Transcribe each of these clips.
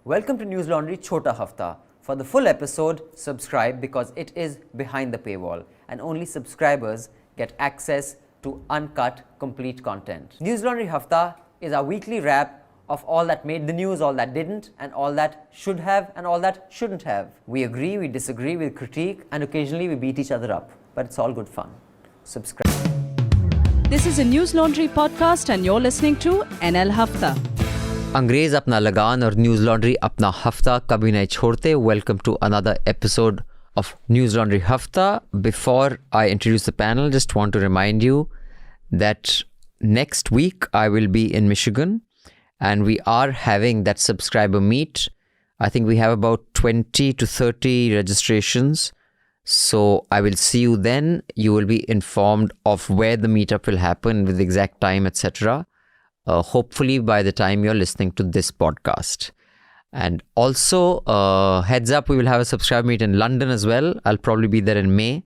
Welcome to Newslaundry Chota Hafta. For the full episode, subscribe because it is behind the paywall and only subscribers get access to uncut, complete content. Newslaundry Hafta is our weekly wrap of all that made the news, all that didn't, and all that should have and all that shouldn't have. We agree, we disagree, we critique, and occasionally we beat each other up. But it's all good fun. Subscribe. This is a Newslaundry podcast and you're listening to NL Hafta. अंग्रेज अपना लगान और news laundry अपना हफ्ता कभी नहीं छोड़ते. Welcome to another episode of News Laundry Hafta. Before I introduce the panel, just want to remind you that next week I will be in Michigan and we are having that subscriber meet. I think we have about 20 to 30 registrations. So I will see you then. You will be informed of where the meetup will happen with the exact time, etc. Hopefully by the time you're listening to this podcast. And also, heads up, we will have a subscriber meet in London as well. I'll probably be there in May.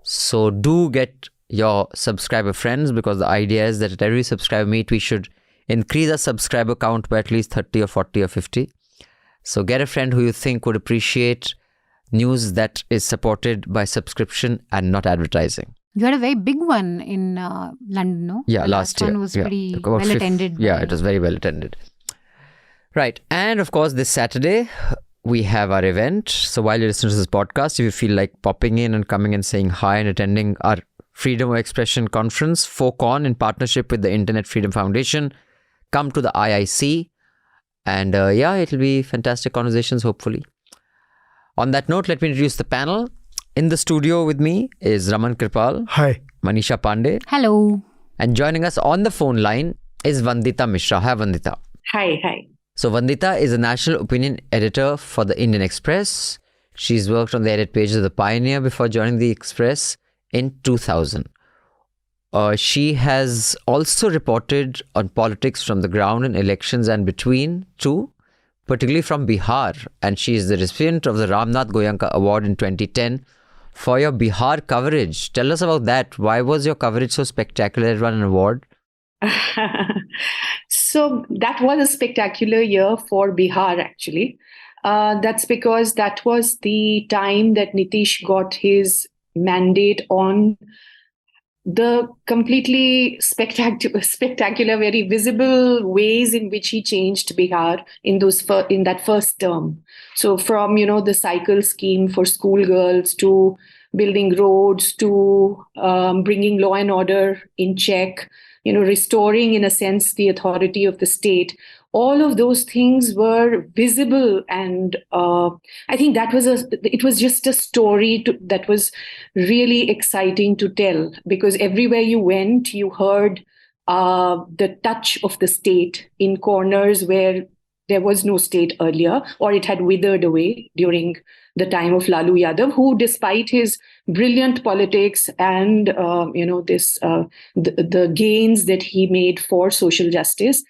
So do get your subscriber friends, because the idea is that at every subscriber meet, we should increase our subscriber count by at least 30 or 40 or 50. So get a friend who you think would appreciate news that is supported by subscription and not advertising. You had a very big one in London, no? Yeah, the last year. One was pretty well attended. Yeah, it was very well attended. Right. And of course, this Saturday, we have our event. So while you're listening to this podcast, if you feel like popping in and coming and saying hi and attending our Freedom of Expression conference, FOCON, in partnership with the Internet Freedom Foundation, come to the IIC. And it'll be fantastic conversations, hopefully. On that note, let me introduce the panel. In the studio with me is Raman Kirpal. Hi. Manisha Pande. Hello. And joining us on the phone line is Vandita Mishra. Hi, Vandita. Hi. So Vandita is a national opinion editor for the Indian Express. She's worked on the edit pages of the Pioneer before joining the Express in 2000. She has also reported on politics from the ground in elections and between too, particularly from Bihar. And she is the recipient of the Ramnath Goyanka Award in 2010 for your Bihar coverage. Tell us about that. Why was your coverage so spectacular? It won an award. So that was a spectacular year for Bihar, actually. That's because that was the time that Nitish got his mandate on the completely spectacular, very visible ways in which he changed Bihar in that first term. So from, the cycle scheme for schoolgirls to building roads to bringing law and order in check, restoring, in a sense, the authority of the state. All of those things were visible, and I think it was just a story that was really exciting to tell, because everywhere you went, you heard the touch of the state in corners where there was no state earlier, or it had withered away during the time of Lalu Yadav, who, despite his brilliant politics and the gains that he made for social justice,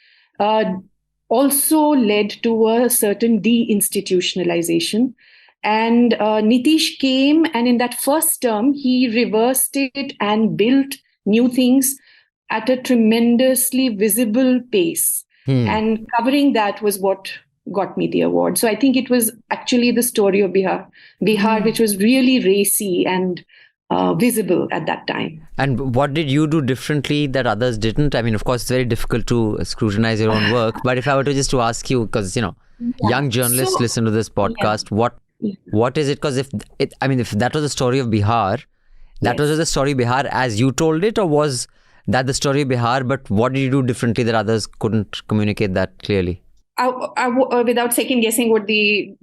also led to a certain deinstitutionalization. And Nitish came, and in that first term, he reversed it and built new things at a tremendously visible pace. And covering that was what got me the award. So I think it was actually the story of Bihar, which was really racy and visible at that time. And what did you do differently that others didn't? I mean, of course, it's very difficult to scrutinize your own work. But if I were to just to ask you, because, young journalists listen to this podcast, what is it? Because if that was the story of Bihar, that was the story of Bihar as you told it, or was that the story of Bihar, but what did you do differently that others couldn't communicate that clearly? Without second guessing what the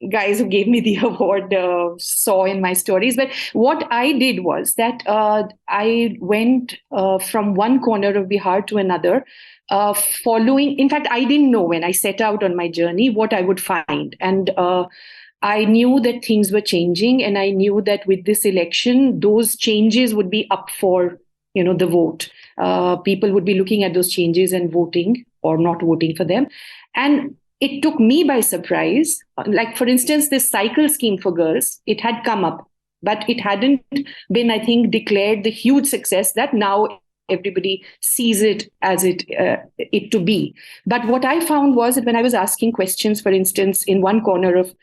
guys who gave me the award saw in my stories. But what I did was that I went from one corner of Bihar to another, following. In fact, I didn't know when I set out on my journey what I would find. And I knew that things were changing, and I knew that with this election, those changes would be up for the vote. People would be looking at those changes and voting or not voting for them. And it took me by surprise. Like, for instance, this cycle scheme for girls, it had come up, but it hadn't been, I think, declared the huge success that now everybody sees it as it to be. But what I found was that when I was asking questions, for instance, in one corner of,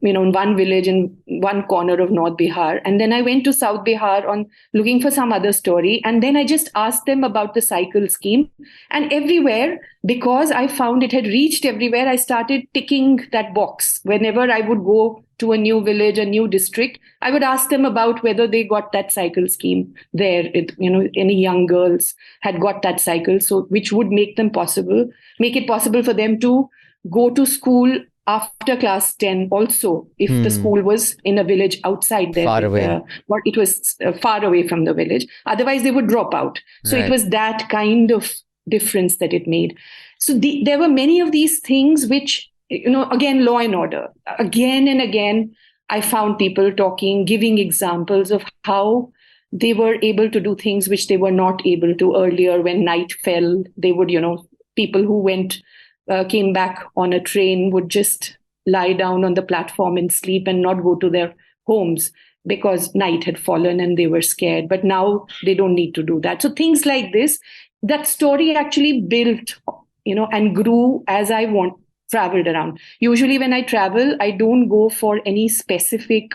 in one village in one corner of North Bihar, and then I went to South Bihar on looking for some other story, and then I just asked them about the cycle scheme, and everywhere, because I found it had reached everywhere, I started ticking that box. Whenever I would go to a new village, a new district, I would ask them about whether they got that cycle scheme there. Any young girls had got that cycle, so which would make it possible for them to go to school after class 10 also, if the school was in a village outside there. Far away. Or it was far away from the village. Otherwise, they would drop out. So It was that kind of difference that it made. So there were many of these things which, again, law and order. Again and again, I found people talking, giving examples of how they were able to do things which they were not able to earlier. When night fell, they would, people who came back on a train would just lie down on the platform and sleep and not go to their homes because night had fallen and they were scared. But now they don't need to do that. So things like this, that story actually built, and grew as I traveled around. Usually when I travel, I don't go for any specific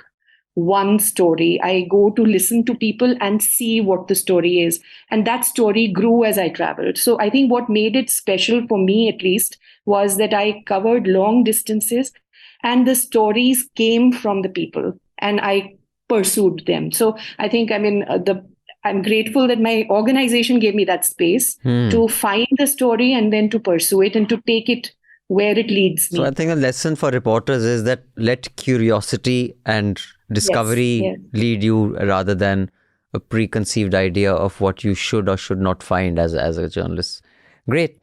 one story. I go to listen to people and see what the story is. And that story grew as I traveled. So I think what made it special for me, at least, was that I covered long distances and the stories came from the people and I pursued them. So I think, I'm grateful that my organization gave me that space to find the story and then to pursue it and to take it where it leads me. So I think a lesson for reporters is that let curiosity and discovery lead you rather than a preconceived idea of what you should or should not find as a journalist. Great.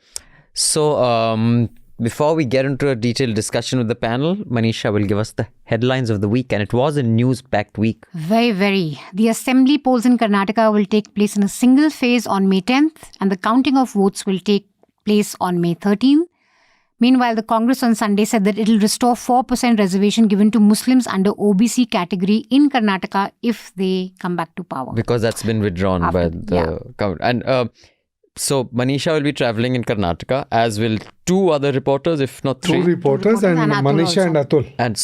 So before we get into a detailed discussion with the panel, Manisha will give us the headlines of the week, and it was a news-packed week. Very, very. The assembly polls in Karnataka will take place in a single phase on May 10th, and the counting of votes will take place on May 13th. Meanwhile, the Congress on Sunday said that it will restore 4% reservation given to Muslims under OBC category in Karnataka if they come back to power. Because that's been withdrawn by the government. And so Manisha will be travelling in Karnataka, as will two other reporters, if not three. Two reporters and Manisha and Atul. And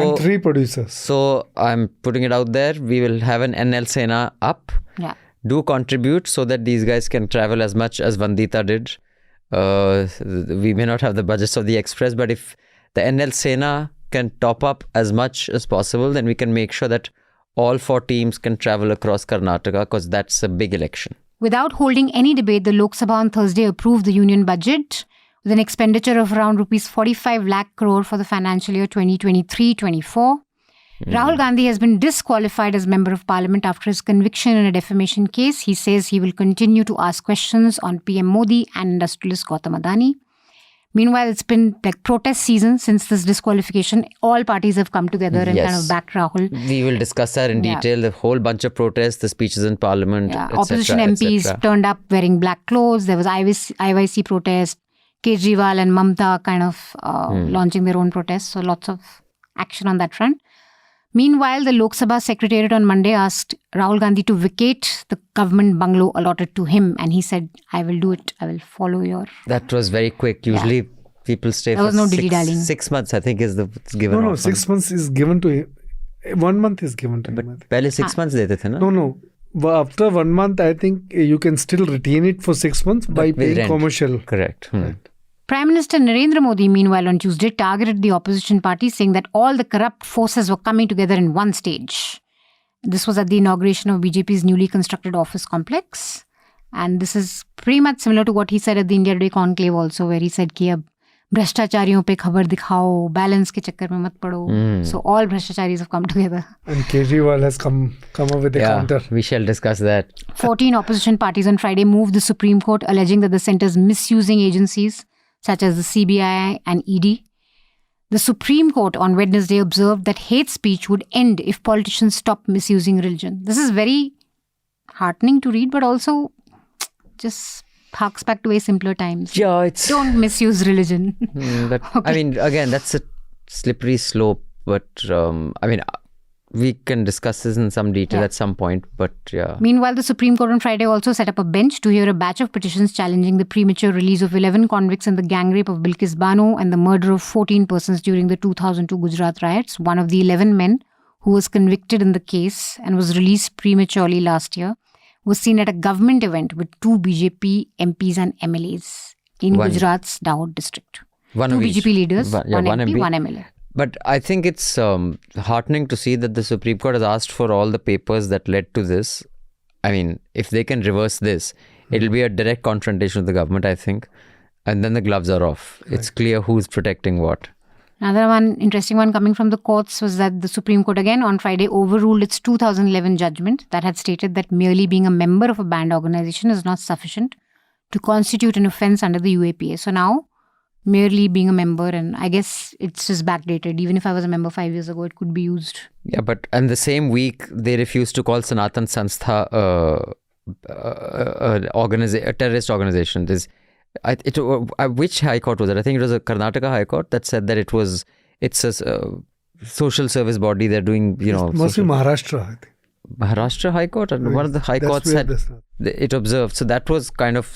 and 3 producers. So I'm putting it out there. We will have an NL Sena up. Yeah. Do contribute so that these guys can travel as much as Vandita did. We may not have the budgets of the Express, but if the NL Sena can top up as much as possible, then we can make sure that all 4 teams can travel across Karnataka, because that's a big election. Without holding any debate, the Lok Sabha on Thursday approved the union budget with an expenditure of around rupees 45 lakh crore for the financial year 2023-24. Rahul Gandhi has been disqualified as Member of Parliament after his conviction in a defamation case. He says he will continue to ask questions on PM Modi and industrialist Gautam Adani. Meanwhile, it's been like protest season since this disqualification. All parties have come together and kind of backed Rahul. We will discuss that in detail. The whole bunch of protests, the speeches in Parliament, Opposition MPs turned up wearing black clothes. There was IYC protest. Kejriwal and Mamta kind of launching their own protests. So lots of action on that front. Meanwhile, the Lok Sabha Secretariat on Monday asked Rahul Gandhi to vacate the government bungalow allotted to him. And he said, I will do it. I will follow your... That was very quick. Usually people stay there was no dilly-dallying. 6 months, I think, is given. No, 6 months is given to him. 1 month is given to him. But pehle 6 months dete the na? No. After 1 month, I think you can still retain it for 6 months by paying rent. Commercial. Correct. Right. Prime Minister Narendra Modi, meanwhile, on Tuesday, targeted the opposition parties, saying that all the corrupt forces were coming together in one stage. This was at the inauguration of BJP's newly constructed office complex. And this is pretty much similar to what he said at the India Today conclave also, where he said कि अब भ्रष्टाचारियों पे खबर दिखाओ, balance के चक्कर में मत पड़ो. So all भ्रष्टाचारीs have come together. And Kejriwal has come up with a counter. We shall discuss that. 14 opposition parties on Friday moved the Supreme Court, alleging that the centre is misusing agencies such as the CBI and ED. The Supreme Court on Wednesday observed that hate speech would end if politicians stop misusing religion. This is very heartening to read, but also just harks back to way simpler times. Yeah, don't misuse religion. But, okay. I mean, again, that's a slippery slope. But we can discuss this in some detail Yeah. at some point. But yeah. Meanwhile, the Supreme Court on Friday also set up a bench to hear a batch of petitions challenging the premature release of 11 convicts in the gang rape of Bilkis Bano and the murder of 14 persons during the 2002 Gujarat riots. One of the 11 men who was convicted in the case and was released prematurely last year was seen at a government event with 2 BJP MPs and MLAs in Gujarat's Dahod district. One 2 of each. BJP leaders, One one MP, MP. one MLA. But I think it's heartening to see that the Supreme Court has asked for all the papers that led to this. I mean, if they can reverse this, it'll be a direct confrontation with the government, I think. And then the gloves are off. Right. It's clear who's protecting what. Another one, interesting one coming from the courts was that the Supreme Court again on Friday overruled its 2011 judgment that had stated that merely being a member of a banned organization is not sufficient to constitute an offence under the UAPA. So now, merely being a member, and I guess it's just backdated. Even if I was a member 5 years ago, it could be used. Yeah, but and the same week, they refused to call Sanatan Sanstha a terrorist organization. Which High Court was it? I think it was a Karnataka High Court that said that it's a social service body. They're doing, It must be Maharashtra, I think. Maharashtra High Court, and one of the High Courts said it observed. So that was kind of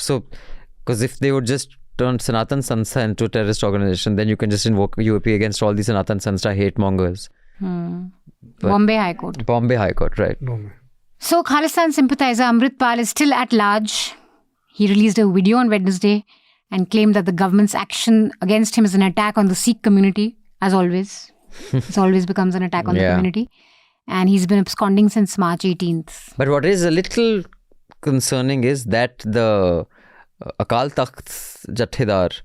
because if they would just turn Sanatan Sanstha into a terrorist organization, then you can just invoke UAP against all these Sanatan Sanstha hate mongers. Bombay High Court. Bombay High Court, right. So Khalistan sympathizer Amrit Pal is still at large. He released a video on Wednesday and claimed that the government's action against him is an attack on the Sikh community, as always. It always becomes an attack on the community. And he's been absconding since March 18th. But what is a little concerning is that the Akal Takht Jathedar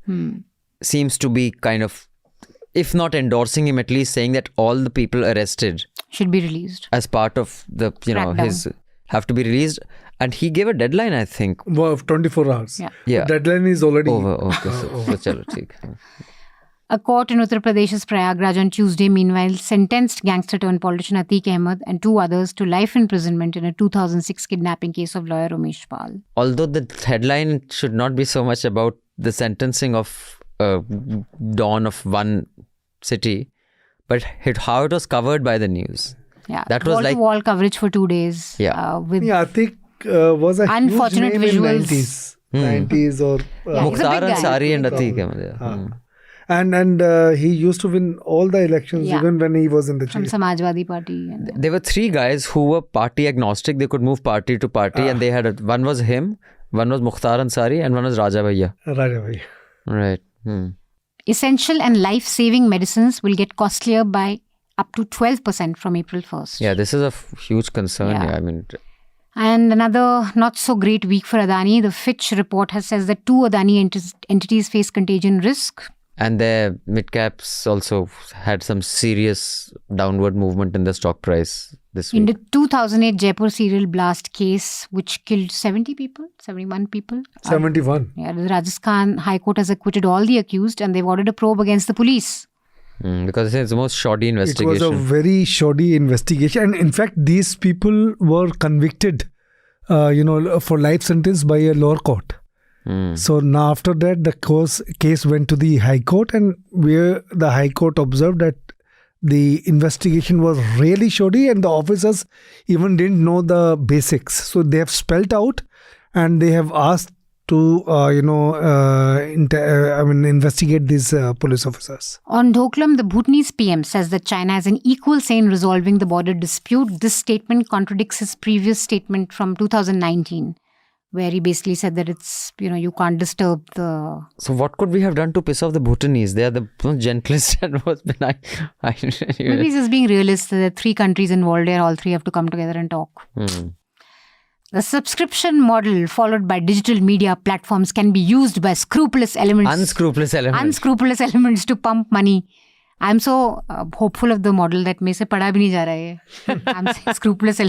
seems to be kind of, if not endorsing him, at least saying that all the people arrested should be released as part of the, his have to be released. And he gave a deadline, I think. Of 24 hours. Yeah. The deadline is already over. Okay, so chalo, theek. A court in Uttar Pradesh's Prayagraj on Tuesday, meanwhile, sentenced gangster-turned-politician Atiq Ahmed and 2 others to life imprisonment in a 2006 kidnapping case of lawyer Ramesh Pal. Although the headline should not be so much about the sentencing of dawn of one city, but how it was covered by the news. Yeah, that was like wall coverage for 2 days. Yeah, Atiq was a unfortunate huge name visuals. In 90s or Mukhtar Ansari and Atiq. And he used to win all the elections even when he was in the from Samajwadi Party. There were 3 guys who were party agnostic. They could move party to party, and they had one was him, one was Mukhtar Ansari, and one was Raja Bhaiya. Right. Essential and life-saving medicines will get costlier by up to 12% from April 1st. Yeah, this is a huge concern. I mean. And another not so great week for Adani. The Fitch report says that 2 Adani entities face contagion risk. And their mid-caps also had some serious downward movement in the stock price this week. In the 2008 Jaipur serial blast case, which killed 71 people. 71. The Rajasthan High Court has acquitted all the accused and they've ordered a probe against the police. Because it's the most shoddy investigation. It was a very shoddy investigation. And in fact, these people were convicted, for life sentence by a lower court. So now after that, the case went to the High Court, and where the High Court observed that the investigation was really shoddy and the officers even didn't know the basics. So they have spelled out and they have asked to, investigate these police officers. On Dhoklam, the Bhutanese PM says that China has an equal say in resolving the border dispute. This statement contradicts his previous statement from 2019. Where he basically said that it's, you can't disturb the... So what could we have done to piss off the Bhutanese? They are the gentlest and most benign. Maybe he's just being realist. There are 3 countries involved here. All 3 have to come together and talk. The subscription model followed by digital media platforms can be used by unscrupulous elements to pump money. I'm so hopeful of the model that मेरे से पढ़ा भी नहीं जा रहा है. I'm saying scrupulous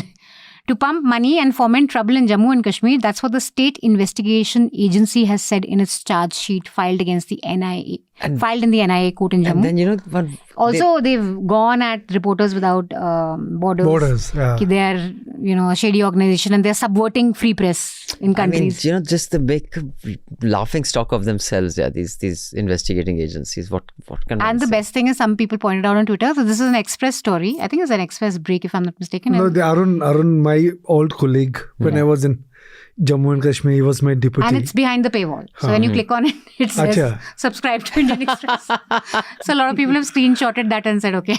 to pump money and foment trouble in Jammu and Kashmir. That's what the State Investigation Agency has said in its charge sheet filed against the NIA, filed in the NIA court in Jammu. And then, Also, they've gone at Reporters Without Borders. Yeah. They are, a shady organization and they're subverting free press in countries. I mean, just the big laughing stock of themselves. Yeah, these investigating agencies. What can? And the best thing is, some people pointed out on Twitter. So this is an Express story. I think it's an Express break, if I'm not mistaken. No, the Arun, my old colleague, when I was in Jammu and Kashmir, he was my deputy. And it's behind the paywall. So when you click on it, it says subscribe to Indian Express. So a lot of people have screenshotted that and said, okay.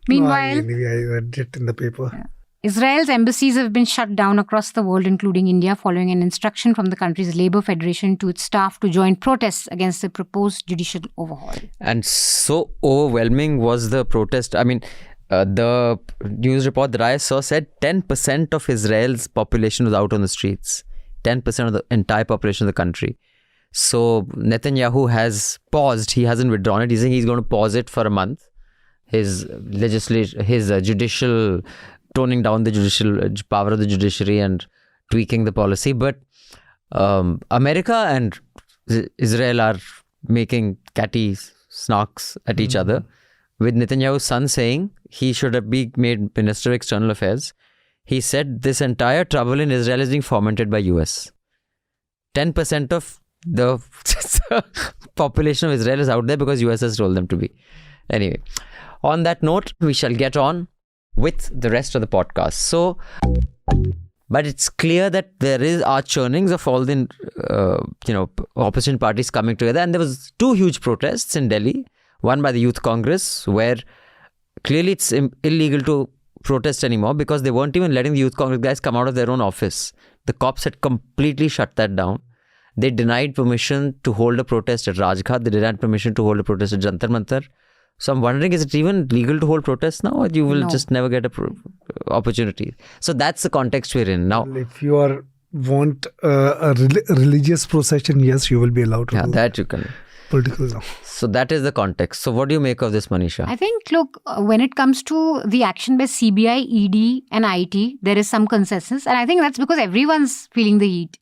Meanwhile, I read it in the paper. Yeah. Israel's embassies have been shut down across the world, including India, following an instruction from the country's Labour Federation to its staff to join protests against the proposed judicial overhaul. And so overwhelming was the protest. I mean, the news report that I saw said 10% of Israel's population was out on the streets. 10% of the entire population of the country. So Netanyahu has paused. He hasn't withdrawn it. He's saying he's going to pause it for a month. His judicial, toning down the judicial power of the judiciary and tweaking the policy. But America and Israel are making catty snarks at each other, with Netanyahu's son saying he should have been made Minister of External Affairs. He said this entire trouble in Israel is being fomented by US. 10% of the population of Israel is out there because US has told them to be. Anyway, on that note, we shall get on with the rest of the podcast. So, but it's clear that there are churnings of all the, opposition parties coming together. And there was 2 huge protests in Delhi. One by the Youth Congress, where clearly it's illegal to protest anymore because they weren't even letting the Youth Congress guys come out of their own office. The cops had completely shut that down. They denied permission to hold a protest at Rajghat. They denied permission to hold a protest at Jantar Mantar. So I'm wondering, is it even legal to hold protests now, or you will just never get a opportunity? So that's the context we're in now. Well, if you want a religious procession, yes, you will be allowed to. Yeah, that you can. Political now. So that is the context. So what do you make of this, Manisha? I think, look, when it comes to the action by CBI, ED and IT, there is some consensus. And I think that's because everyone's feeling the heat.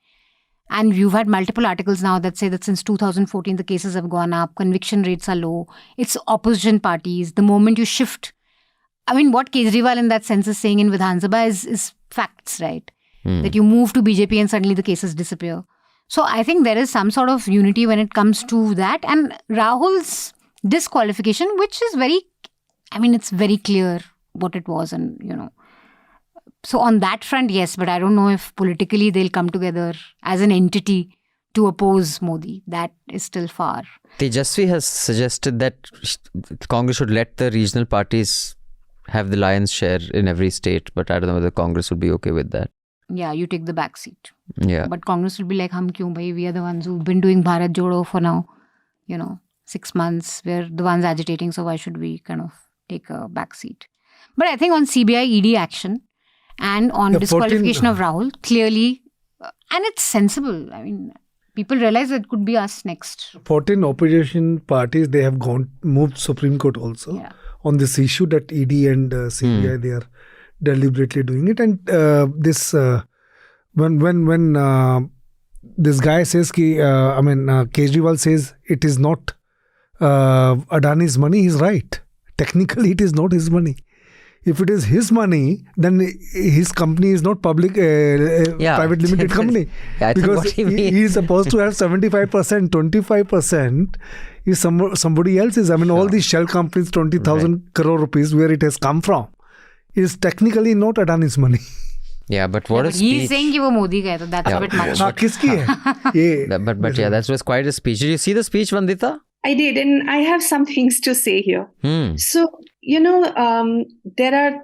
And you've had multiple articles now that say that since 2014, the cases have gone up, conviction rates are low. It's opposition parties. The moment you shift, I mean, what Kejriwal in that sense is saying in Vidhan Sabha is facts, right? That you move to BJP and suddenly the cases disappear. So I think there is some sort of unity when it comes to that. And Rahul's disqualification, which is it's very clear what it was. And, so on that front, yes, but I don't know if politically they'll come together as an entity to oppose Modi. That is still far. Tejasvi has suggested that Congress should let the regional parties have the lion's share in every state, but I don't know whether Congress would be okay with that. Yeah, you take the back seat. Yeah. But Congress will be like, hum kyun bhai? We are the ones who've been doing Bharat Jodo for now, 6 months. We're the ones agitating, so why should we kind of take a back seat? But I think on CBI ED action and on disqualification of Rahul, clearly, and it's sensible. I mean, people realize that it could be us next. 14 opposition parties, they have moved Supreme Court also on this issue that ED and CBI, they are deliberately doing it. And when this guy says Kejriwal says it is not Adanis money, he's right. Technically it is not his money. If it is his money, then his company is not public private limited company. Because he is supposed to have 75%, 25% is somebody else's. All these shell companies, 20,000 crore rupees, where it has come from, is technically not Adani's money. Yeah, but what a speech. He's saying he was Modi guy, so that's a bit much. But that was quite a speech. Did you see the speech, Vandita? I did, and I have some things to say here. So, there are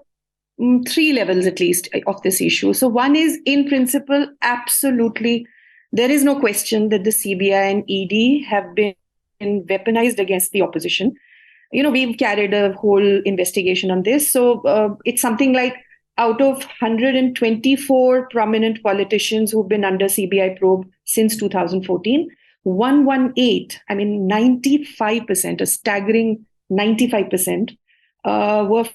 3 levels at least of this issue. So one is, in principle, absolutely, there is no question that the CBI and ED have been weaponized against the opposition. We've carried a whole investigation on this. So it's something like out of 124 prominent politicians who've been under CBI probe since 2014, 118, 95%, a staggering 95% were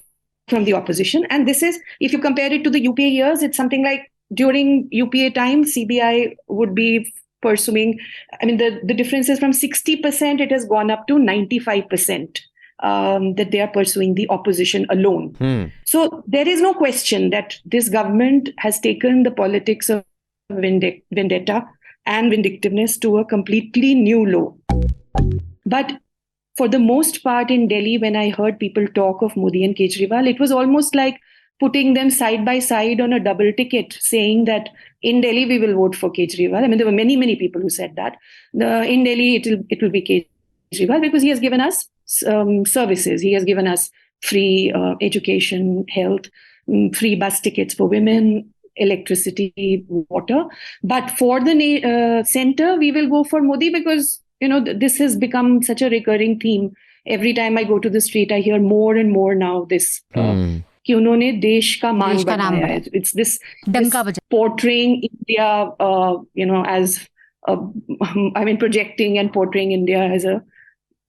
from the opposition. And this is, if you compare it to the UPA years, it's something like during UPA time, CBI would be pursuing, the difference is from 60%, it has gone up to 95%. that they are pursuing the opposition alone. So there is no question that this government has taken the politics of vendetta and vindictiveness to a completely new low. But for the most part in Delhi, when I heard people talk of Modi and Kejriwal, it was almost like putting them side by side on a double ticket, saying that in Delhi we will vote for Kejriwal. I mean, there were many, many people who said that. In Delhi it will be Kejriwal because he has given us services. He has given us free education, health, free bus tickets for women, electricity, water. But for the center, we will go for Modi because, this has become such a recurring theme. Every time I go to the street, I hear more and more now this कि उन्होंने देश का मान बनाया है. It's this portraying India, as projecting and portraying India as a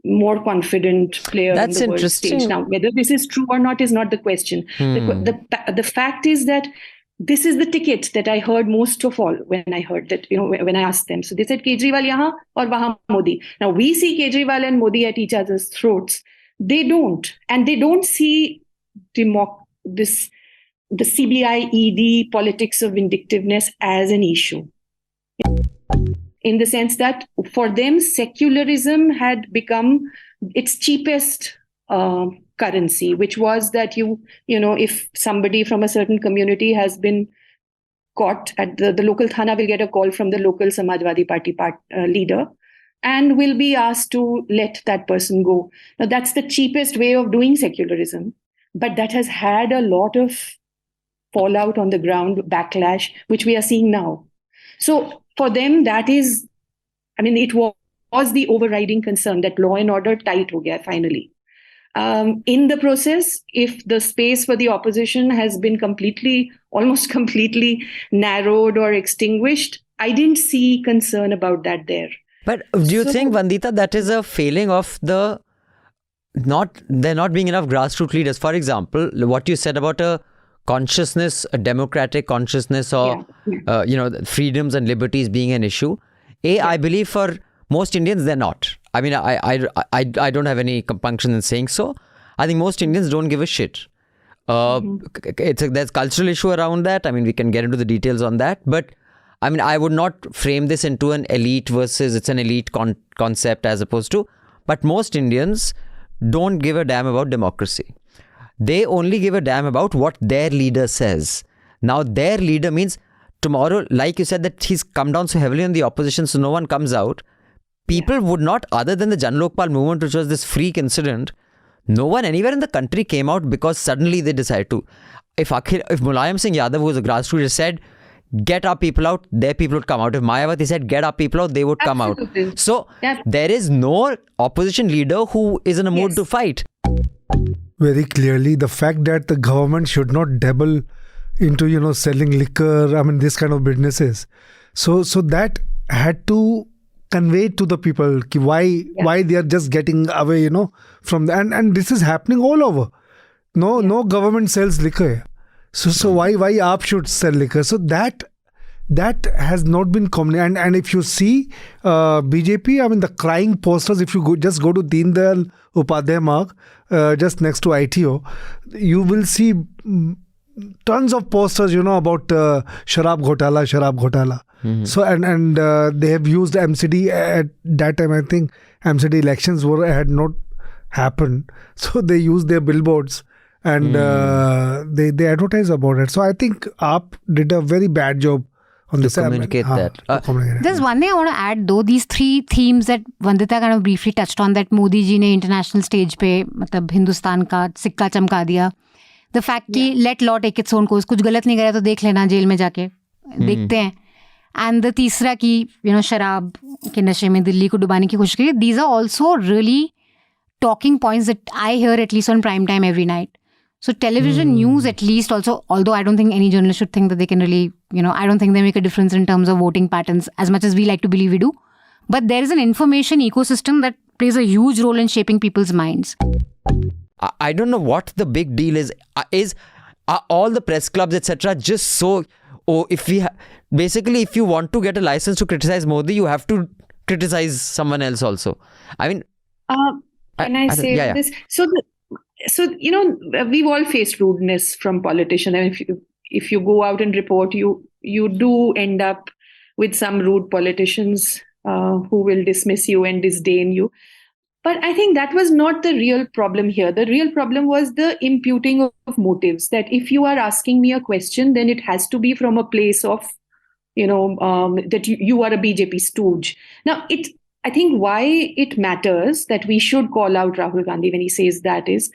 more confident player in the world stage. Now, whether this is true or not is not the question. The fact is that this is the ticket that I heard most of all when I heard that, when I asked them. So they said Kejriwal yahan aur wahan Modi. Now we see Kejriwal and Modi at each other's throats. They don't. And they don't see the CBI ED politics of vindictiveness as an issue. In the sense that for them, secularism had become its cheapest currency, which was that if somebody from a certain community has been caught at the local thana will get a call from the local Samajwadi Party leader and will be asked to let that person go. Now, that's the cheapest way of doing secularism. But that has had a lot of fallout on the ground, backlash, which we are seeing now. So for them, that is, it was the overriding concern that law and order tight ho gaya finally. In the process, if the space for the opposition has been almost completely narrowed or extinguished, I didn't see concern about that there. But do you think, Vandita, that is a failing of there not being enough grassroots leaders? For example, what you said about a consciousness, a democratic consciousness, or freedoms and liberties being an issue. I believe for most Indians they're not. I don't have any compunction in saying so. I think most Indians don't give a shit. There's cultural issue around that. We can get into the details on that. But I would not frame this into an elite versus it's an elite concept as opposed to. But most Indians don't give a damn about democracy. They only give a damn about what their leader says. Now, their leader means tomorrow, like you said, that he's come down so heavily on the opposition, so no one comes out. People would not, other than the Jan Lokpal movement, which was this freak incident, no one anywhere in the country came out because suddenly they decided to. If Mulayam Singh Yadav, who was a grassroots, said, get our people out, their people would come out. If Mayawati said, get our people out, they would come out. So there is no opposition leader who is in a mood to fight. Very clearly, the fact that the government should not dabble into, selling liquor, this kind of businesses. So that had to convey to the people why they are just getting away, from the, and this is happening all over. No government sells liquor. So why aap should sell liquor? So that has not been common. And if you see BJP, the crying posters, if you just go to Deen Dayal Upadhyay Marg, just next to ITO, you will see tons of posters, about Sharab Ghotala. Mm-hmm. So and they have used MCD at that time. I think MCD elections had not happened, so they used their billboards and they advertise about it. So I think AAP did a very bad job on this. Communicate that. There's one thing I want to add though. These three themes that Vandita kind of briefly touched on, that Modi ji ne international stage pe Hindustan ka sikka chamka diya. The fact कि let law take its own course, कुछ गलत नहीं करा तो देख लेना jail में जाके देखते हैं. And the तीसरा कि शराब के नशे में दिल्ली को डुबाने की कोशिश की. These are also really talking points that I hear at least on prime time every night. So television news at least also, although I don't think any journalist should think that they can really, I don't think they make a difference in terms of voting patterns as much as we like to believe we do. But there is an information ecosystem that plays a huge role in shaping people's minds. I don't know what the big deal is. Are all the press clubs, etc., just so... if you want to get a license to criticize Modi, you have to criticize someone else also. Can I say this? So we've all faced rudeness from politicians. And if you go out and report, you do end up with some rude politicians who will dismiss you and disdain you. But I think that was not the real problem here. The real problem was the imputing of motives, that if you are asking me a question, then it has to be from a place of, that you are a BJP stooge. Now, I think why it matters that we should call out Rahul Gandhi when he says that is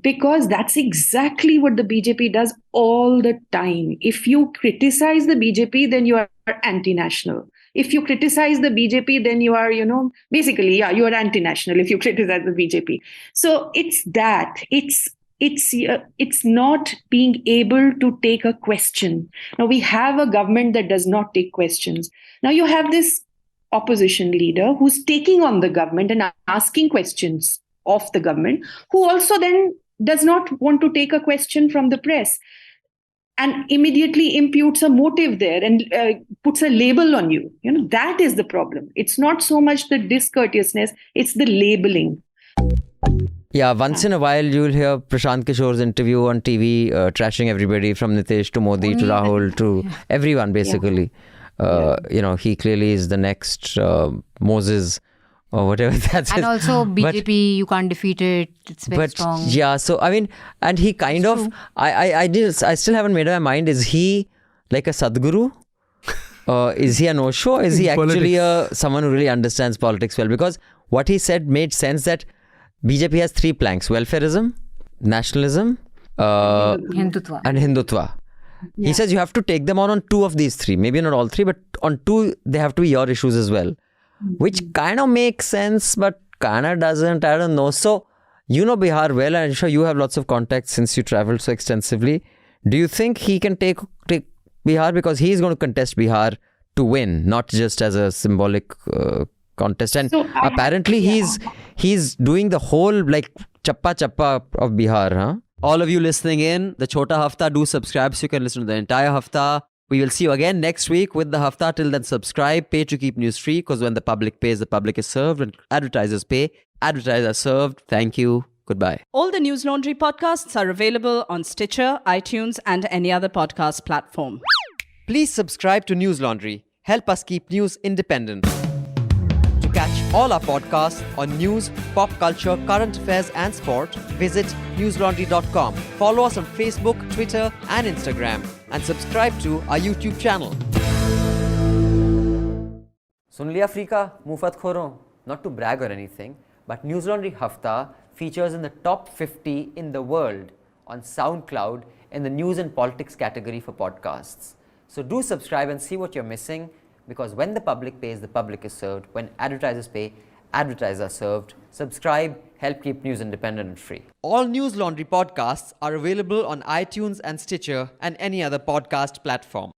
because that's exactly what the BJP does all the time. If you criticize the BJP, then you are anti-national. If you criticize the BJP, then you are, basically, you are anti-national if you criticize the BJP. So it's that. It's not being able to take a question. Now, we have a government that does not take questions. Now, you have this opposition leader who's taking on the government and asking questions of the government, who also then does not want to take a question from the press and immediately imputes a motive there and puts a label on you. That is the problem. It's not so much the discourteousness, it's the labeling. Yeah, once in a while you'll hear Prashant Kishor's interview on TV trashing everybody from Nitish to Modi to Rahul to everyone basically. He clearly is the next Moses or whatever that's. And also BJP, you can't defeat it. It's very strong. Yeah, so I mean, and he kind of, I still haven't made up my mind. Is he like a Sadguru? Is he an Osho? Is he actually someone who really understands politics well? Because what he said made sense that BJP has three planks: welfareism, nationalism, and Hindutva. Yeah. He says you have to take them on two of these three. Maybe not all three, but on two, they have to be your issues as well. Which kind of makes sense, but kind of doesn't. I don't know. So, you know Bihar well, and I'm sure you have lots of contacts since you traveled so extensively. Do you think he can take Bihar? Because he's going to contest Bihar to win, not just as a symbolic contest. And so, apparently he's doing the whole chappa of Bihar, huh? All of you listening in, the Chota Hafta, do subscribe so you can listen to the entire Hafta. We will see you again next week with the Hafta. Till then, subscribe, pay to keep news free, because when the public pays, the public is served. When advertisers pay, advertisers are served. Thank you. Goodbye. All the Newslaundry podcasts are available on Stitcher, iTunes, and any other podcast platform. Please subscribe to Newslaundry. Help us keep news independent. To catch all our podcasts on news, pop culture, current affairs, and sport, visit newslaundry.com. Follow us on Facebook, Twitter, and Instagram. And subscribe to our YouTube channel. Sun liya Afrika, mufat khoro. Not to brag or anything, but Newslaundry Hafta features in the top 50 in the world on SoundCloud in the news and politics category for podcasts. So do subscribe and see what you're missing, because when the public pays, the public is served. When advertisers pay, advertisers are served. Subscribe, help keep news independent and free. All Newslaundry podcasts are available on iTunes and Stitcher and any other podcast platform.